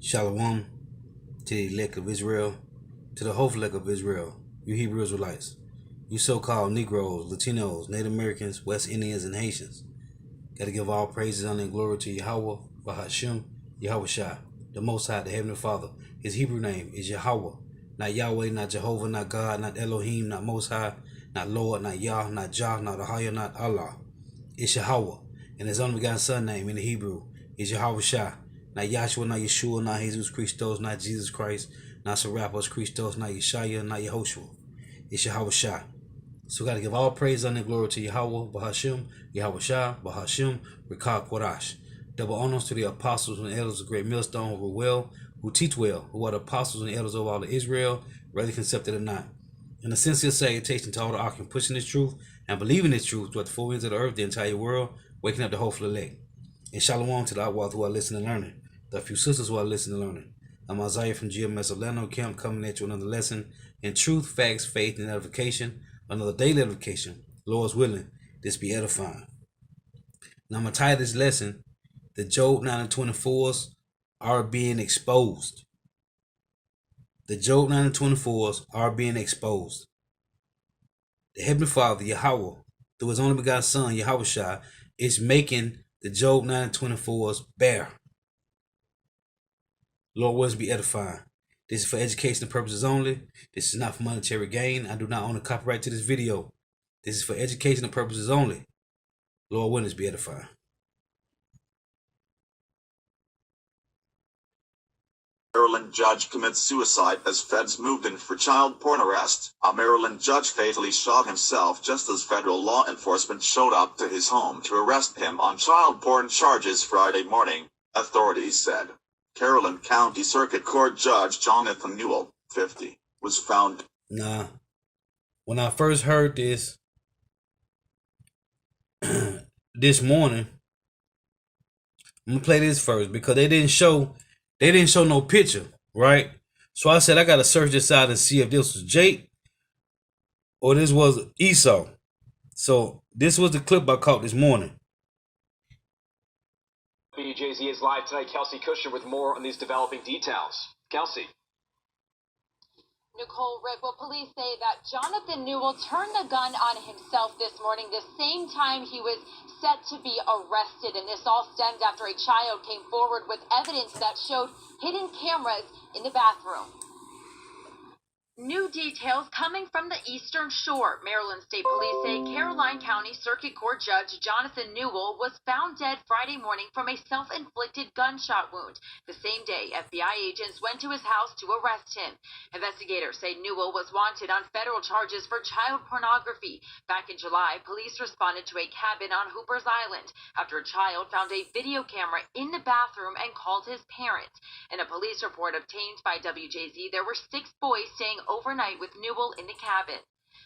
Shalom to the elect of Israel, to the whole elect of Israel, you Hebrew Israelites, you so-called Negroes, Latinos, Native Americans, West Indians, and Haitians. Gotta give all praises, honor, and glory to Yahweh, Bahashim, Yahweh Shai, the Most High, the Heavenly Father. His Hebrew name is Yahweh, not Yahweh, not Jehovah, not God, not Elohim, not Most High, not Lord, not Yah, not Jah, not Ahaya, not Allah. It's Yahweh, and his only begotten son name in the Hebrew is Yahweh Shai. Not Yahshua, not Yeshua, not Jesus Christos, not Jesus Christ, not Serapos Christos, not Yeshaya, not Yehoshua. It's Yahweh Shai. So we got to give all praise and glory to Yahweh, Bahashim, Yahweh Shai, Bahashim, Rekah Kodash. Double honors to the apostles and elders of Great Millstone who well, who teach well, who are the apostles and elders of all of Israel, whether concepted or not. And a sincere salutation to all the Ark pushing this truth and believing this truth throughout the four winds of the earth, the entire world, waking up the whole elect. And shalom to the outward who are listening and learning, the few sisters who are listening and learning. I'm Isaiah from GMS Orlando Camp, coming at you another lesson in truth, facts, faith, and edification. Another daily edification. Lord's willing, this be edifying. Now I'm going to title this lesson, the Job 9 and 24's are being exposed. The Job 9 and 24's are being exposed. The Heavenly Father, Yahweh, through his only begotten Son, Yahweh Shai, is making the Job 9 and 24's bare. Lord, words be edifying. This is for educational purposes only. This is not for monetary gain. I do not own a copyright to this video. This is for educational purposes only. Lord, willing, be edifying. Maryland judge commits suicide as feds moved in for child porn arrest. A Maryland judge fatally shot himself just as federal law enforcement showed up to his home to arrest him on child porn charges Friday morning, authorities said. Caroline County Circuit Court Judge Jonathan Newell, 50, was found. Nah, when I first heard this this morning, I'm gonna play this first because they didn't show no picture, right? So I said I gotta search this out and see if this was Jake or this was Esau. So this was the clip I caught this morning. WJZ is live tonight. Kelsey Kushner with more on these developing details. Kelsey. Nicole, Rick, well, police say that Jonathan Newell turned the gun on himself this morning, the same time he was set to be arrested. And this all stemmed after a child came forward with evidence that showed hidden cameras in the bathroom. New details coming from the Eastern Shore. Maryland State Police say Caroline County Circuit Court Judge Jonathan Newell was found dead Friday morning from a self-inflicted gunshot wound. The same day, FBI agents went to his house to arrest him. Investigators say Newell was wanted on federal charges for child pornography. Back in July, police responded to a cabin on Hooper's Island after a child found a video camera in the bathroom and called his parents. In a police report obtained by WJZ, there were 6 boys staying overnight with Newell in the cabin.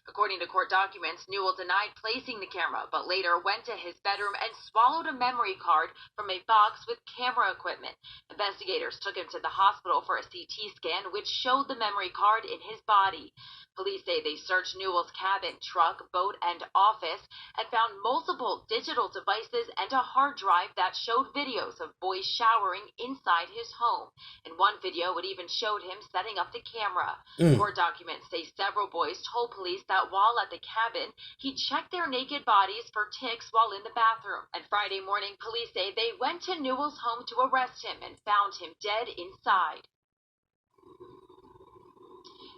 According to court documents, Newell denied placing the camera, but later went to his bedroom and swallowed a memory card from a box with camera equipment. Investigators took him to the hospital for a CT scan, which showed the memory card in his body. Police say they searched Newell's cabin, truck, boat, and office and found multiple digital devices and a hard drive that showed videos of boys showering inside his home. In one video, it even showed him setting up the camera. Court documents say several boys told police that while at the cabin, he checked their naked bodies for ticks while in the bathroom. And Friday morning, police say they went to Newell's home to arrest him and found him dead inside.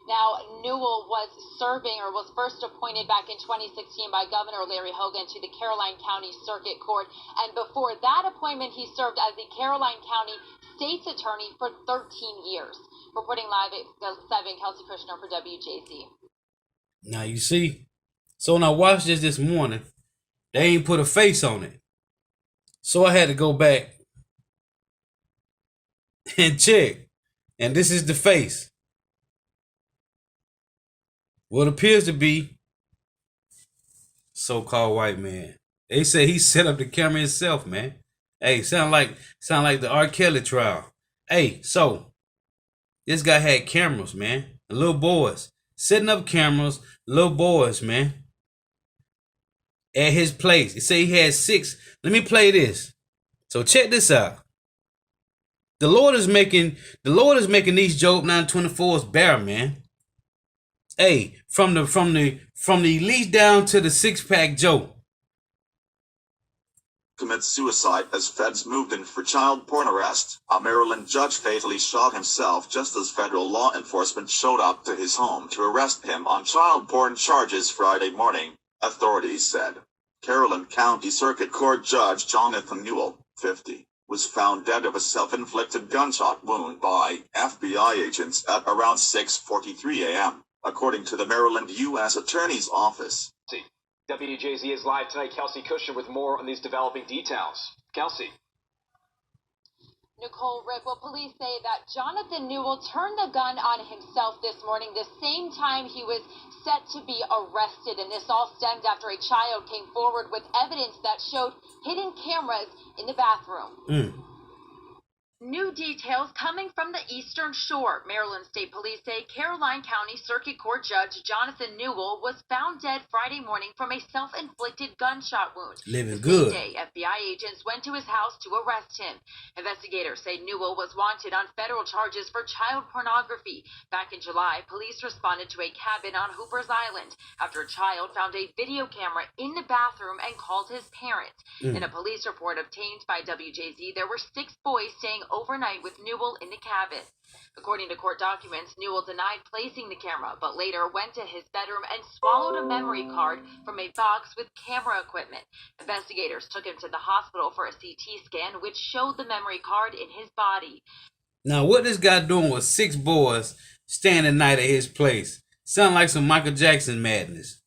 Now, Newell was serving or was first appointed back in 2016 by Governor Larry Hogan to the Caroline County Circuit Court. And before that appointment, he served as the Caroline County State's Attorney for 13 years. Reporting live at 7, Kelsey Kushner for WJZ. Now you see, so when I watched this morning, they ain't put a face on it. So I had to go back and check. And this is the face. What appears to be so-called white man. They say he set up the camera himself, man. Hey, sound like the R. Kelly trial. Hey, so this guy had cameras, man. Little boys setting up cameras, little boys, man, at his place. He say he had 6. Let me play this. So check this out. The Lord is making these Job 9:24s bear, man. Hey, from the elite down to the six-pack Joe. Commits suicide as feds moved in for child porn arrest. A Maryland judge fatally shot himself just as federal law enforcement showed up to his home to arrest him on child porn charges Friday morning, authorities said. Caroline County Circuit Court Judge Jonathan Newell, 50, was found dead of a self-inflicted gunshot wound by FBI agents at around 6:43 a.m., according to the Maryland U.S. Attorney's Office. WJZ is live tonight. Kelsey Kushner with more on these developing details. Kelsey. Nicole, Rick, well, police say that Jonathan Newell turned the gun on himself this morning, the same time he was set to be arrested. And this all stemmed after a child came forward with evidence that showed hidden cameras in the bathroom. New details coming from the Eastern Shore. Maryland State Police say Caroline County Circuit Court Judge Jonathan Newell was found dead Friday morning from a self-inflicted gunshot wound. Living good. The same day, FBI agents went to his house to arrest him. Investigators say Newell was wanted on federal charges for child pornography. Back in July, police responded to a cabin on Hooper's Island after a child found a video camera in the bathroom and called his parents. In a police report obtained by WJZ, there were 6 boys staying overnight with Newell in the cabin. According to court documents, Newell denied placing the camera, but later went to his bedroom and swallowed a memory card from a box with camera equipment. Investigators took him to the hospital for a CT scan, which showed the memory card in his body. Now, what this guy doing with 6 boys staying the night at his place? Sound like some Michael Jackson madness.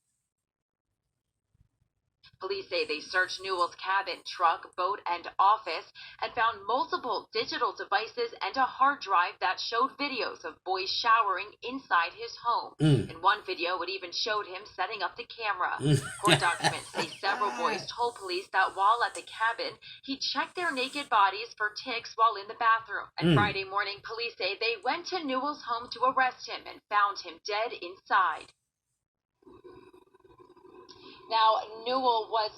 Police say they searched Newell's cabin, truck, boat, and office and found multiple digital devices and a hard drive that showed videos of boys showering inside his home. In one video, it even showed him setting up the camera. Court documents say several boys told police that while at the cabin, he checked their naked bodies for ticks while in the bathroom. And Friday morning, police say they went to Newell's home to arrest him and found him dead inside. Now, Newell was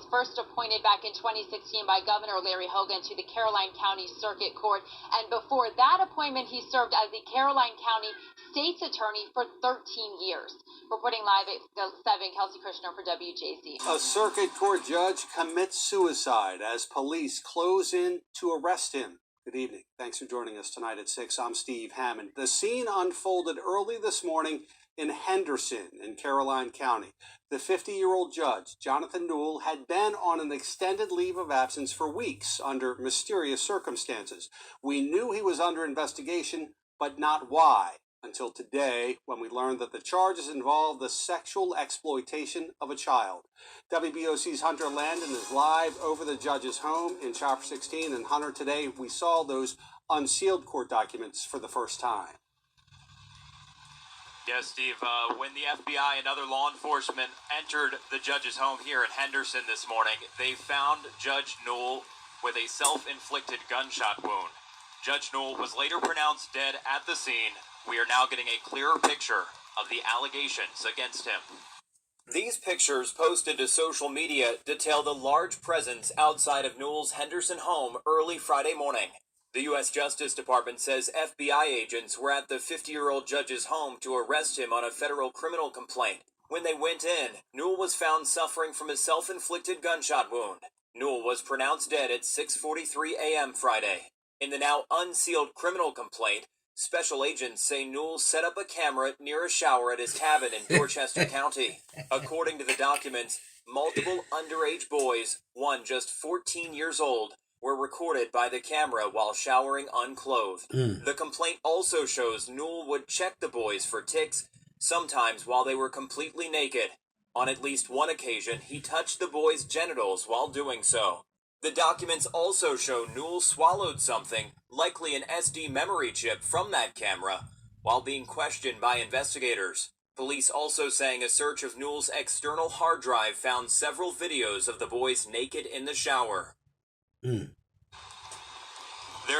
first appointed back in 2016 by Governor Larry Hogan to the Caroline County Circuit Court. And before that appointment, he served as the Caroline County State's Attorney for 13 years. Reporting live at 7, Kelsey Kushner for WJZ. A circuit court judge commits suicide as police close in to arrest him. Good evening. Thanks for joining us tonight at 6. I'm Steve Hammond. The scene unfolded early this morning in Henderson in Caroline County. The 50-year-old judge, Jonathan Newell, had been on an extended leave of absence for weeks under mysterious circumstances. We knew he was under investigation, but not why, until today when we learned that the charges involved the sexual exploitation of a child. WBOC's Hunter Landon is live over the judge's home in Chopper 16. And Hunter, today we saw those unsealed court documents for the first time. Yes, Steve, when the FBI and other law enforcement entered the judge's home here in Henderson this morning, they found Judge Newell with a self-inflicted gunshot wound. Judge Newell was later pronounced dead at the scene. We are now getting a clearer picture of the allegations against him. These pictures posted to social media detail the large presence outside of Newell's Henderson home early Friday morning. The U.S. Justice Department says FBI agents were at the 50-year-old judge's home to arrest him on a federal criminal complaint. When they went in, Newell was found suffering from a self-inflicted gunshot wound. Newell was pronounced dead at 6:43 a.m. Friday. In the now unsealed criminal complaint, special agents say Newell set up a camera near a shower at his cabin in Dorchester County. According to the documents, multiple underage boys, one just 14 years old, were recorded by the camera while showering unclothed. The complaint also shows Newell would check the boys for ticks, sometimes while they were completely naked. On at least one occasion, he touched the boys' genitals while doing so. The documents also show Newell swallowed something, likely an SD memory chip from that camera, while being questioned by investigators. Police also saying a search of Newell's external hard drive found several videos of the boys naked in the shower. There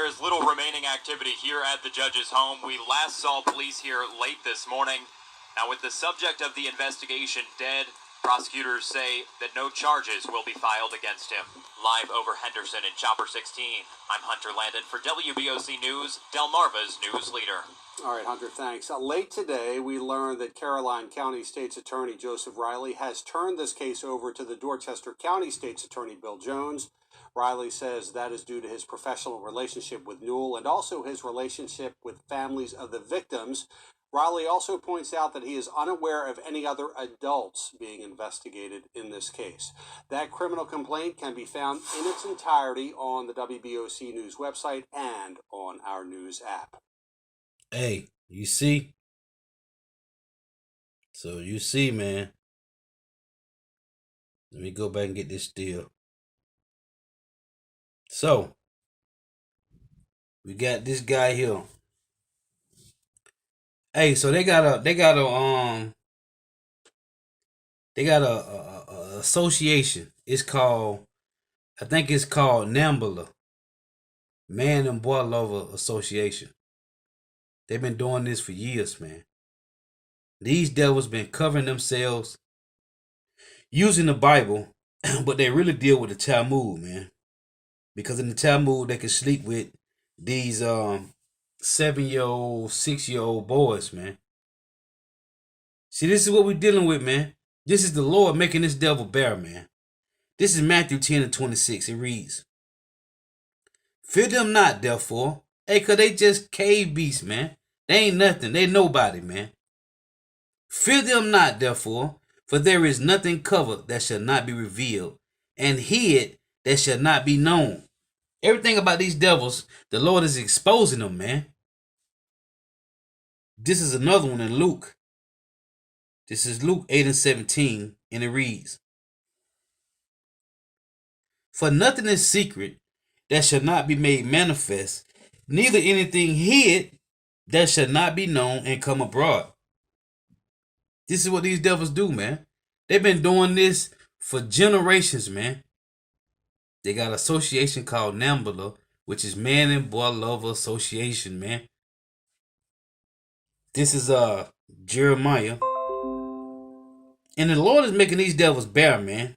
is little remaining activity here at the judge's home. We last saw police here late this morning. Now, with the subject of the investigation dead, Prosecutors say that no charges will be filed against him. Live over Henderson in Chopper 16, I'm Hunter Landon for WBOC News, Delmarva's news leader. All right, Hunter, thanks. Late today, we learned that Caroline County State's Attorney Joseph Riley has turned this case over to the Dorchester County State's Attorney Bill Jones. Riley says that is due to his professional relationship with Newell and also his relationship with families of the victims. Riley also points out that he is unaware of any other adults being investigated in this case. That criminal complaint can be found in its entirety on the WBOC News website and on our news app. Hey, you see? So you see, man. Let me go back and get this deal. So, we got this guy here. Hey, so they got a association. It's called, I think it's called NAMBLA, Man and Boy Lover Association. They've been doing this for years, man. These devils been covering themselves using the Bible, but they really deal with the Talmud, man. Because in the Talmud, they can sleep with these 7-year-old, 6-year-old boys, man. See, this is what we're dealing with, man. This is the Lord making this devil bear, man. This is Matthew 10:26. It reads, "Fear them not, therefore." Hey, cause they just cave beasts, man. They ain't nothing. They nobody, man. "Fear them not, therefore, for there is nothing covered that shall not be revealed, and hid that shall not be known." Everything about these devils, the Lord is exposing them, man. This is another one in Luke. This is Luke 8:17, and it reads, "For nothing is secret that shall not be made manifest, neither anything hid that shall not be known and come abroad." This is what these devils do, man. They've been doing this for generations, man. They got an association called NAMBLA, which is Man and Boy Lover Association, man. This is Jeremiah. And the Lord is making these devils bear, man.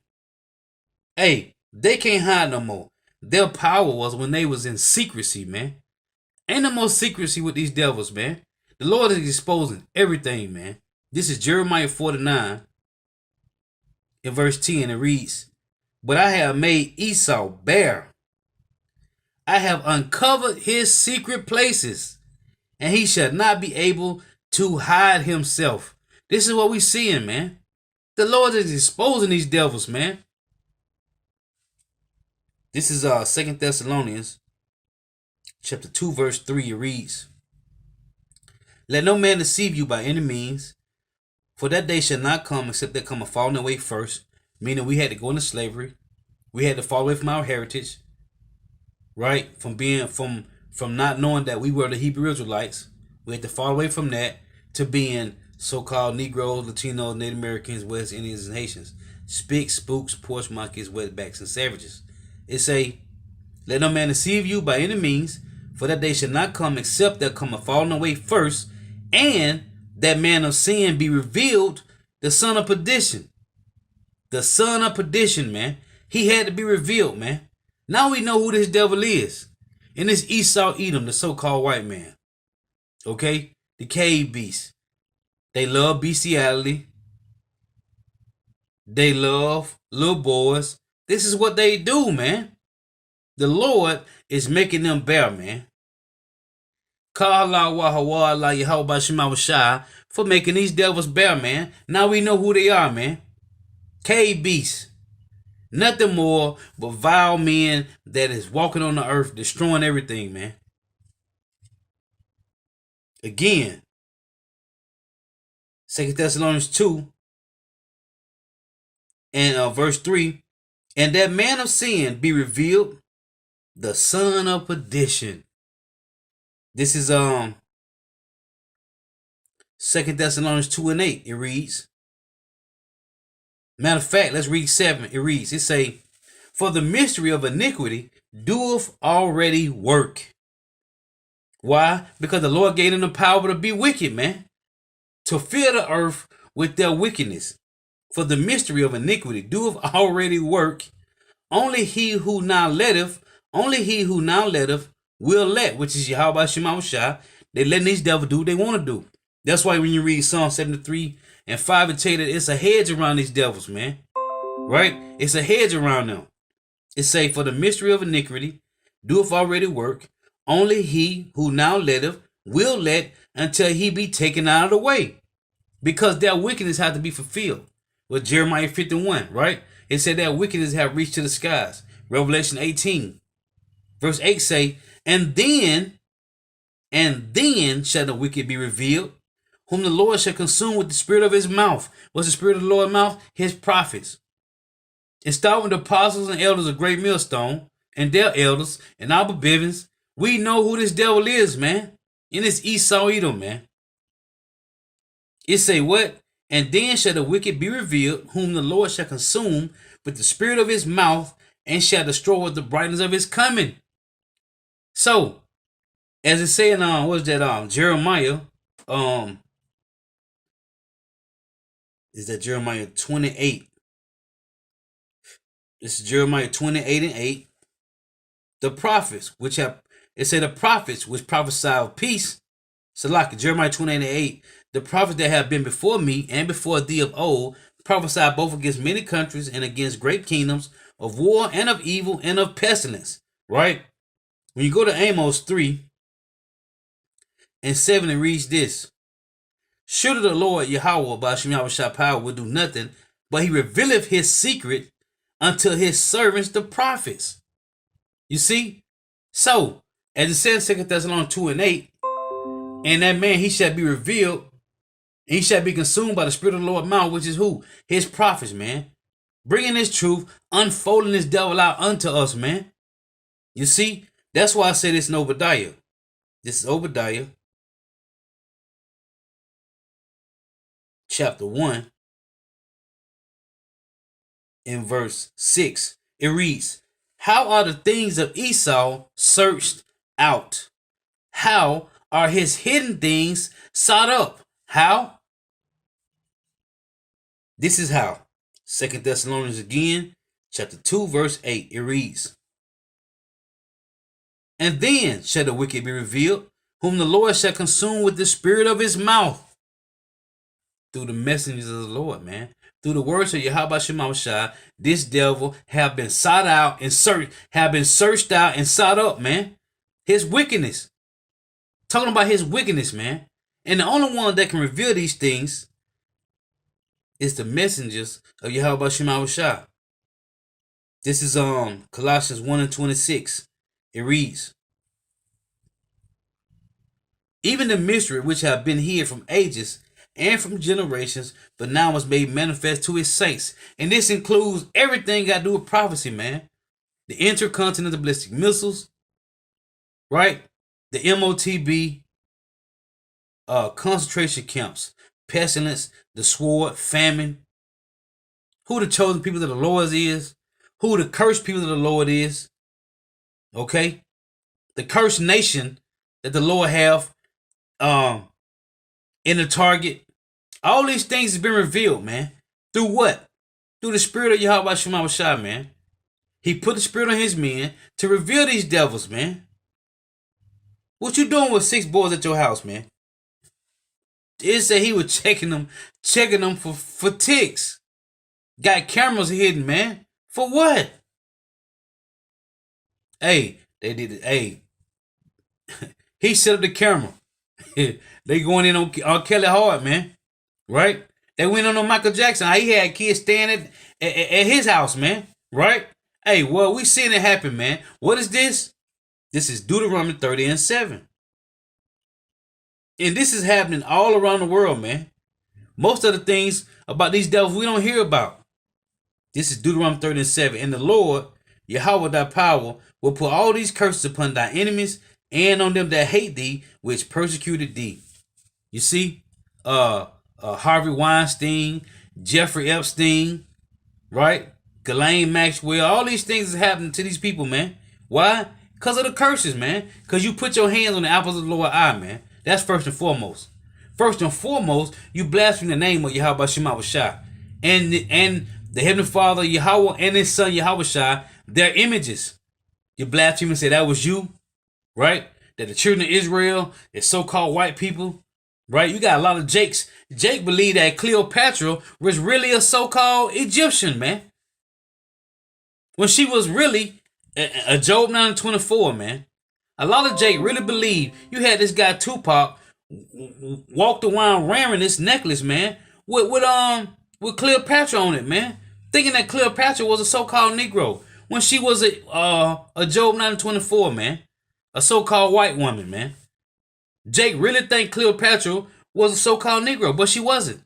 Hey, they can't hide no more. Their power was when they was in secrecy, man. Ain't no more secrecy with these devils, man. The Lord is exposing everything, man. This is Jeremiah 49 in verse 10. It reads, "But I have made Esau bare. I have uncovered his secret places, and he shall not be able to hide himself." This is what we seeing, man. The Lord is exposing these devils, man. This is 2 Thessalonians chapter 2, verse 3. It reads, "Let no man deceive you by any means, for that day shall not come except there come a falling away first," meaning we had to go into slavery. We had to fall away from our heritage, right? From not knowing that we were the Hebrew Israelites. We had to fall away from that to being so-called Negroes, Latinos, Native Americans, West Indians, and Haitians. Spicks, spooks, porch monkeys, wetbacks, and savages. It say, "Let no man deceive you by any means, for that day shall not come except there come a falling away first, and that man of sin be revealed, the son of perdition." The son of perdition, man. He had to be revealed, man. Now we know who this devil is. And it's Esau Edom, the so-called white man. Okay? The cave beast. They love bestiality. They love little boys. This is what they do, man. The Lord is making them bear, man. For making these devils bear, man. Now we know who they are, man. Cave beasts. Nothing more but vile men that is walking on the earth, destroying everything, man. Again, 2 Thessalonians 2 and verse 3, "And that man of sin be revealed, the son of perdition." This is 2 Thessalonians 2 and 8. It reads, matter of fact, let's read 7. It reads, it say, "For the mystery of iniquity doeth already work." Why? Because the Lord gave them the power to be wicked, man. To fill the earth with their wickedness. For the mystery of iniquity doeth already work. Only he who now letteth will let, which is Yahweh Shema Shah. They letting these devils do what they want to do. That's why when you read Psalm 73 and 5, it tell you that it's a hedge around these devils, man. Right? It's a hedge around them. It say, for the mystery of iniquity doeth already work. Only he who now letteth will let until he be taken out of the way. Because their wickedness had to be fulfilled. With Jeremiah 51, right? It said that wickedness have reached to the skies. Revelation 18, verse 8 say, and then shall the wicked be revealed, whom the Lord shall consume with the spirit of his mouth. What's the spirit of the Lord's mouth? His prophets. And start with the apostles and elders of Great Millstone, and their elders, and Abba Bivens. We know who this devil is, man. And it's Esau Edom, man. It say what? And then shall the wicked be revealed, whom the Lord shall consume with the spirit of his mouth, and shall destroy with the brightness of his coming. So, as it say in Jeremiah, is that Jeremiah 28? This is Jeremiah 28 and 8. The prophets which prophesy of peace. So like Jeremiah 28 and 8. The prophets that have been before me and before thee of old prophesy both against many countries and against great kingdoms, of war and of evil and of pestilence. Right? When you go to Amos 3 and 7, it reads this. Surely the Lord Yahweh by Shema Shah power will do nothing, but he revealeth his secret unto his servants the prophets. You see? So, as it says in 2 Thessalonians 2 and 8, and that man he shall be revealed, and he shall be consumed by the spirit of the Lord's mouth, which is who? His prophets, man. Bringing this truth, unfolding this devil out unto us, man. You see? That's why I say this in Obadiah. This is Obadiah, chapter 1, in verse 6. It reads, how are the things of Esau searched out? How are his hidden things sought up? How? This is how. 2 Thessalonians again, chapter 2, verse 8. It reads, and then shall the wicked be revealed, whom the Lord shall consume with the spirit of his mouth. Through the messengers of the Lord, man. Through the words of Yahweh Shema Shah, this devil have been sought out and searched out and sought up, man. His wickedness. Talking about his wickedness, man. And the only one that can reveal these things is the messengers of Yahweh Shema Shah. This is Colossians 1 and 26. It reads, even the mystery which have been hid from ages and from generations, but now was made manifest to his saints. And this includes everything got to do with prophecy, man. The intercontinental ballistic missiles, right? The MOTB, concentration camps, pestilence, the sword, famine, who the chosen people of the Lord is, who the cursed people of the Lord is, okay? The cursed nation that the Lord have in the target. All these things have been revealed, man. Through what? Through the spirit of Yahweh Shema Shah, man. He put the spirit on his men to reveal these devils, man. What you doing with 6 boys at your house, man? It said he was checking them for ticks. Got cameras hidden, man. For what? Hey, they did it. Hey, he set up the camera. They going in on Kelly Hart, man. Right? They went on Michael Jackson. He had kids staying at his house, man. Right? Hey, well, we seen it happen, man. What is this? This is Deuteronomy 30 and 7. And this is happening all around the world, man. Most of the things about these devils we don't hear about. This is Deuteronomy 30 and 7. And the Lord, Yahweh thy power, will put all these curses upon thy enemies and on them that hate thee, which persecuted thee. You see? Harvey Weinstein, Jeffrey Epstein, right? Ghislaine Maxwell, all these things is happening to these people, man. Why? Because of the curses, man. Because you put your hands on the apples of the Lord's eye, man. That's first and foremost. First and foremost, you blaspheme the name of Yahweh Shema Shah. and the Heavenly Father Yahweh and His Son Yahweh their images. You blaspheme and say that was you, right? That the children of Israel is so-called white people, right? You got a lot of Jakes. Jake believed that Cleopatra was really a so-called Egyptian, man. When she was really a Job 9:24, man. A lot of Jake really believed you had this guy Tupac walked around wearing this necklace, man, with Cleopatra on it, man. Thinking that Cleopatra was a so-called Negro when she was a Job 9:24, man. A so-called white woman, man. Jake really think Cleopatra was a so-called Negro, but she wasn't.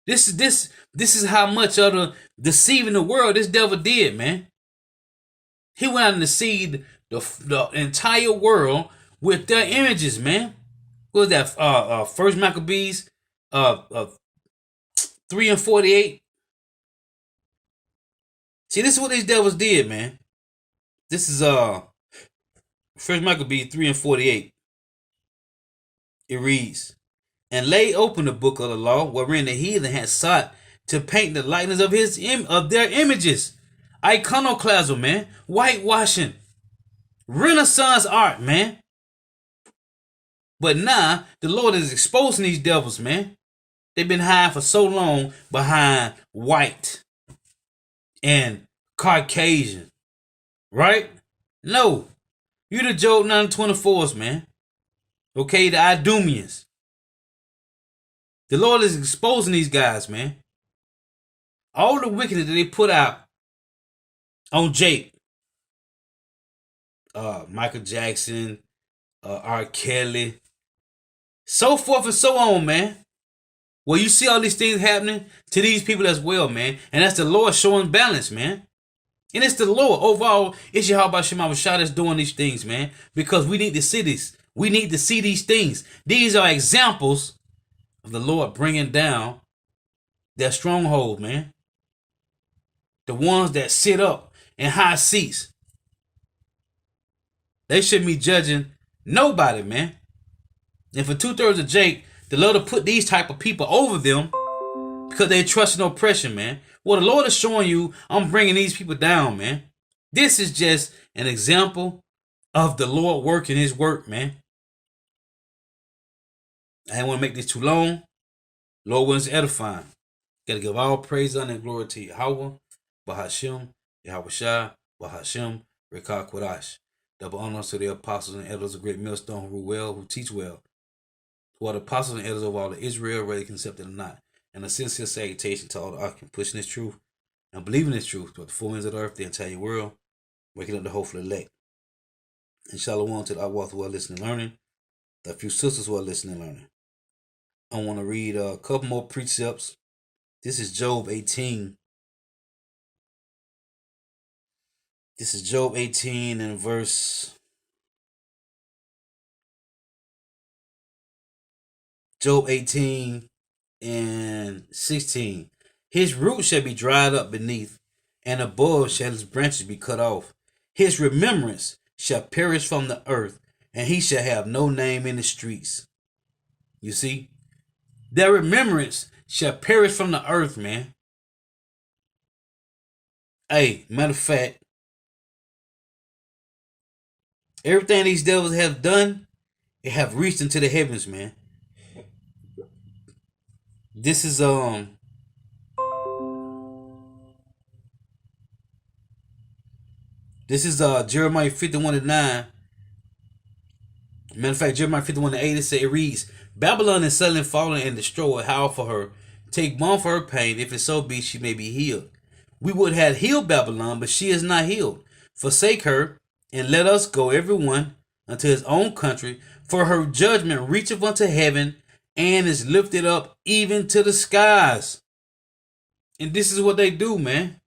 This is how much of the deceiving the world this devil did, man. He went out and deceived the entire world with their images, man. What was that? First Maccabees, 3:48. See, this is what these devils did, man. This is First Maccabees 3:48. It reads, "And lay open the book of the law, wherein the heathen had sought to paint the likeness of their images." Iconoclasm, man. Whitewashing. Renaissance art, man. But now, the Lord is exposing these devils, man. They've been hiding for so long behind white and Caucasian. Right? No. You the Job 9:24s, man. Okay, the Idumeans. The Lord is exposing these guys, man. All the wickedness that they put out on Jake. Michael Jackson, R. Kelly, so forth and so on, man. Well, you see all these things happening to these people as well, man. And that's the Lord showing balance, man. And it's the Lord. Overall, it's Yahweh Shema Rashad that's doing these things, man. Because we need to see this. We need to see these things. These are examples of the Lord bringing down their stronghold, man. The ones that sit up in high seats. They shouldn't be judging nobody, man. And for 2/3 of Jake, the Lord to put these type of people over them because they trust in oppression, man. Well, the Lord is showing you, I'm bringing these people down, man. This is just an example of the Lord working His work, man. I didn't want to make this too long. Lord wants edifying. Got to give all praise, honor, and glory to Yahweh, Bahashem, Yahweh Shai, Bahashem, Rekah Kodash. Double honors to the apostles and elders of great millstone who rule well, who teach well, who are the apostles and elders of all of Israel, whether accepted or not. And a sincere salutation to all the occupants pushing this truth and believing this truth throughout the four winds of the earth, the entire world, waking up the hopeful elect. And shalom to the Awwath who are listening and learning, the few sisters who are listening and learning. I want to read a couple more precepts. This is Job 18. This is Job 18 and Job 18 and 16. His root shall be dried up beneath, and above shall his branches be cut off. His remembrance shall perish from the earth, and he shall have no name in the streets. You see? Their remembrance shall perish from the earth, man. Hey, matter of fact, everything these devils have done, it have reached into the heavens, man. This is Jeremiah 51:9. Matter of fact, Jeremiah 51:8, it reads, Babylon is suddenly fallen and destroyed. Howl for her. Take balm for her pain. If it so be, she may be healed. We would have healed Babylon, but she is not healed. Forsake her, and let us go every one unto his own country, for her judgment reacheth unto heaven, and is lifted up even to the skies. And this is what they do, man.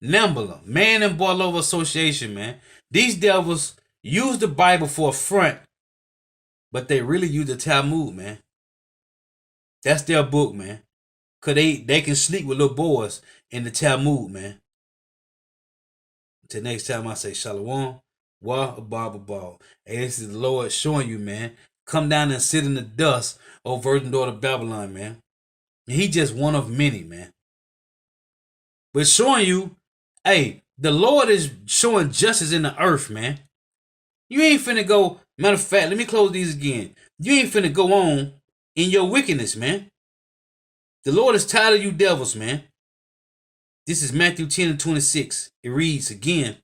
NAMBLA, Man and Boy Lover Association, man. These devils use the Bible for a front, but they really use the Talmud, man. That's their book, man. Cause they can sleep with little boys in the Talmud, man. Till next time, I say Shalom, Wa Abba. Hey, this is the Lord showing you, man. Come down and sit in the dust, O virgin daughter of Babylon, man. And he just one of many, man. but showing you, hey, the Lord is showing justice in the earth, man. You ain't finna go, matter of fact, let me close these again. You ain't finna go on in your wickedness, man. The Lord is tired of you devils, man. This is Matthew 10 and 26. It reads again,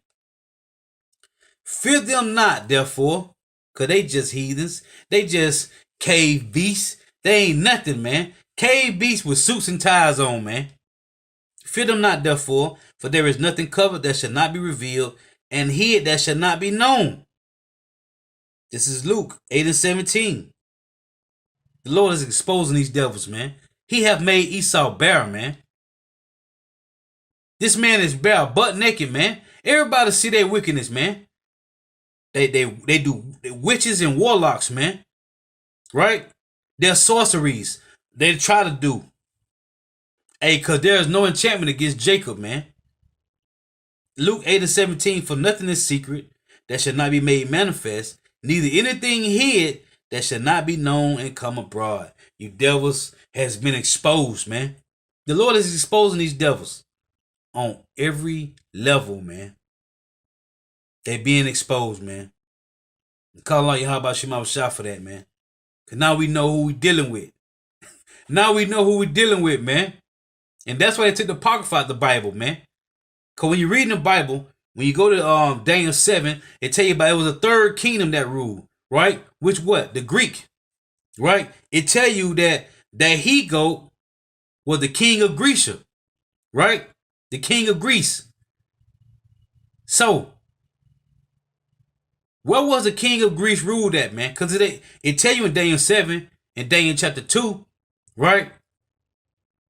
fear them not, therefore, because they just heathens. They just cave beasts. They ain't nothing, man. Cave beasts with suits and ties on, man. Fear them not, therefore, for there is nothing covered that shall not be revealed, and hid that shall not be known. This is Luke 8 and 17. The Lord is exposing these devils, man. He have made Esau bare, man. This man is bare, butt naked, man. Everybody see their wickedness, man. They do witches and warlocks, man. Right? They're sorceries. They try to do. Hey, because there is no enchantment against Jacob, man. Luke 8 and 17, for nothing is secret that shall not be made manifest, neither anything hid that shall not be known and come abroad. You devils has been exposed, man. The Lord is exposing these devils on every level, man. They being exposed, man. Call out Yahweh Shema Shah for that, man. Because now we know who we dealing with. Now we know who we dealing with, man. And that's why they took the Apocrypha out the Bible, man. Because when you read in the Bible, when you go to Daniel 7, it tell you about it was a third kingdom that ruled, right? Which what? The Greek, right? It tell you that he-goat was the king of Grecia, right? The king of Greece. So, where was the king of Greece ruled at, man? Because it tell you in Daniel 7 and Daniel chapter 2, right?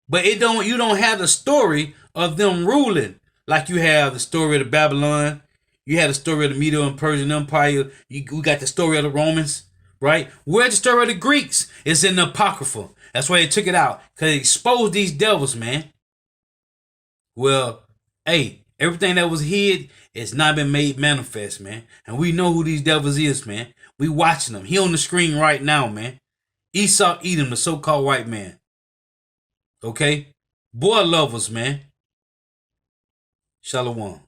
But you don't have the story of them ruling like you have the story of the Babylon. You had the story of the Medo and Persian Empire. We got the story of the Romans, right? Where's the story of the Greeks? It's in the Apocrypha. That's why they took it out. Because it exposed these devils, man. Well, hey, everything that was hid has not been made manifest, man. And we know who these devils is, man. We watching them. He on the screen right now, man. Esau Edom, the so-called white man. Okay? Boy lovers, man. Shalom.